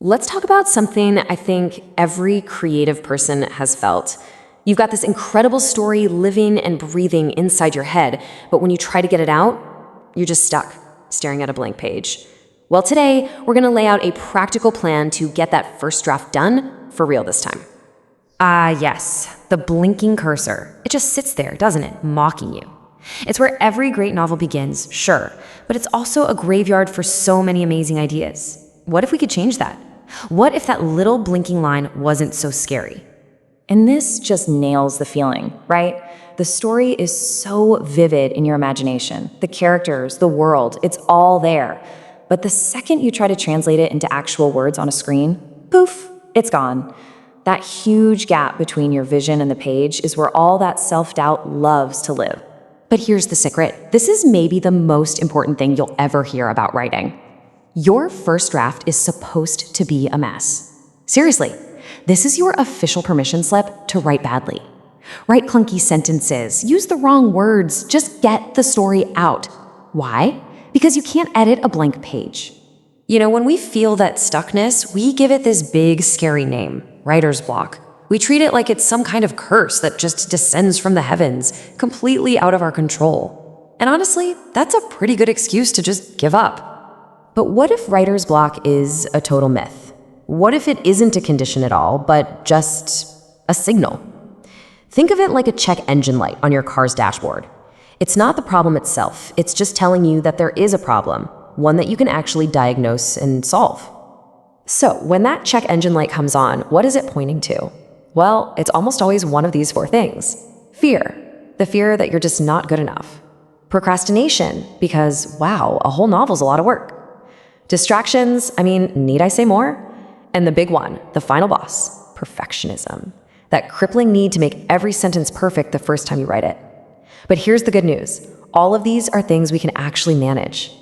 Let's talk about something I think every creative person has felt. You've got this incredible story living and breathing inside your head, but when you try to get it out, you're just stuck, staring at a blank page. Well, today, we're going to lay out a practical plan to get that first draft done for real this time. Yes, the blinking cursor. It just sits there, doesn't it, mocking you. It's where every great novel begins, sure, but it's also a graveyard for so many amazing ideas. What if we could change that? What if that little blinking line wasn't so scary? And this just nails the feeling, right? The story is so vivid in your imagination. The characters, the world, it's all there. But the second you try to translate it into actual words on a screen, poof, it's gone. That huge gap between your vision and the page is where all that self-doubt loves to live. But here's the secret. This is maybe the most important thing you'll ever hear about writing. Your first draft is supposed to be a mess. Seriously, this is your official permission slip to write badly. Write clunky sentences, use the wrong words, just get the story out. Why? Because you can't edit a blank page. You know, when we feel that stuckness, we give it this big, scary name, writer's block. We treat it like it's some kind of curse that just descends from the heavens, completely out of our control. And honestly, that's a pretty good excuse to just give up. But what if writer's block is a total myth? What if it isn't a condition at all, but just a signal? Think of it like a check engine light on your car's dashboard. It's not the problem itself, it's just telling you that there is a problem, one that you can actually diagnose and solve. So when that check engine light comes on, what is it pointing to? Well, it's almost always one of these four things. Fear, the fear that you're just not good enough. Procrastination, because wow, a whole novel's a lot of work. Distractions, need I say more? And the big one, the final boss, perfectionism. That crippling need to make every sentence perfect the first time you write it. But here's the good news. All of these are things we can actually manage.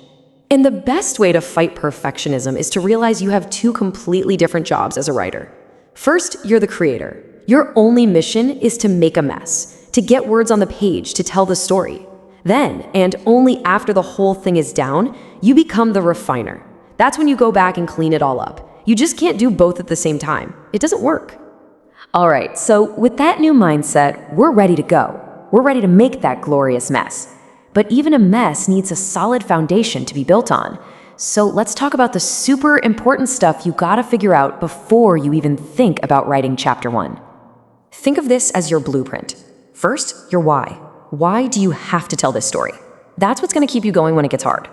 And the best way to fight perfectionism is to realize you have two completely different jobs as a writer. First, you're the creator. Your only mission is to make a mess, to get words on the page, to tell the story. Then, and only after the whole thing is down, you become the refiner. That's when you go back and clean it all up. You just can't do both at the same time. It doesn't work. All right, so with that new mindset, we're ready to go. We're ready to make that glorious mess. But even a mess needs a solid foundation to be built on. So let's talk about the super important stuff you gotta figure out before you even think about writing chapter 1. Think of this as your blueprint. First, your why. Why do you have to tell this story? That's what's gonna keep you going when it gets hard.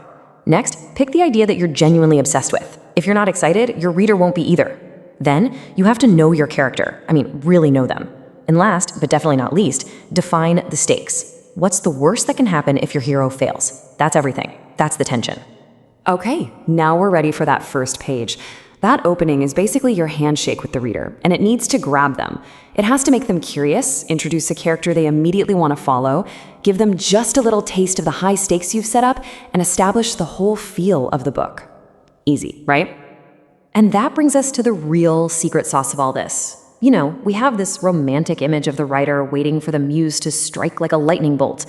Next, pick the idea that you're genuinely obsessed with. If you're not excited, your reader won't be either. Then, you have to know your character. Really know them. And last, but definitely not least, define the stakes. What's the worst that can happen if your hero fails? That's everything. That's the tension. Okay, now we're ready for that first page. That opening is basically your handshake with the reader, and it needs to grab them. It has to make them curious, introduce a character they immediately want to follow, give them just a little taste of the high stakes you've set up, and establish the whole feel of the book. Easy, right? And that brings us to the real secret sauce of all this. You know, we have this romantic image of the writer waiting for the muse to strike like a lightning bolt.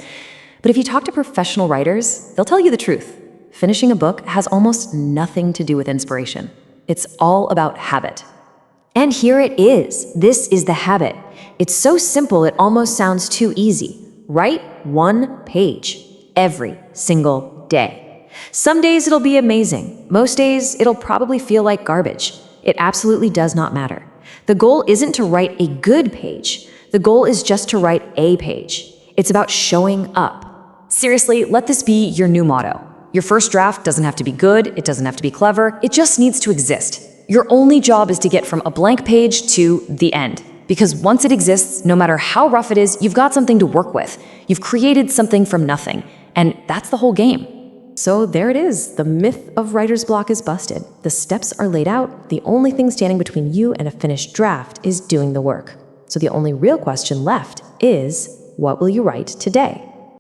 But if you talk to professional writers, they'll tell you the truth. Finishing a book has almost nothing to do with inspiration. It's all about habit. And here it is. This is the habit. It's so simple it almost sounds too easy. Write 1 page every single day. Some days it'll be amazing. Most days it'll probably feel like garbage. It absolutely does not matter. The goal isn't to write a good page. The goal is just to write a page. It's about showing up. Seriously, let this be your new motto. Your first draft doesn't have to be good, it doesn't have to be clever, it just needs to exist. Your only job is to get from a blank page to the end. Because once it exists, no matter how rough it is, you've got something to work with. You've created something from nothing. And that's the whole game. So there it is. The myth of writer's block is busted. The steps are laid out. The only thing standing between you and a finished draft is doing the work. So the only real question left is, what will you write today?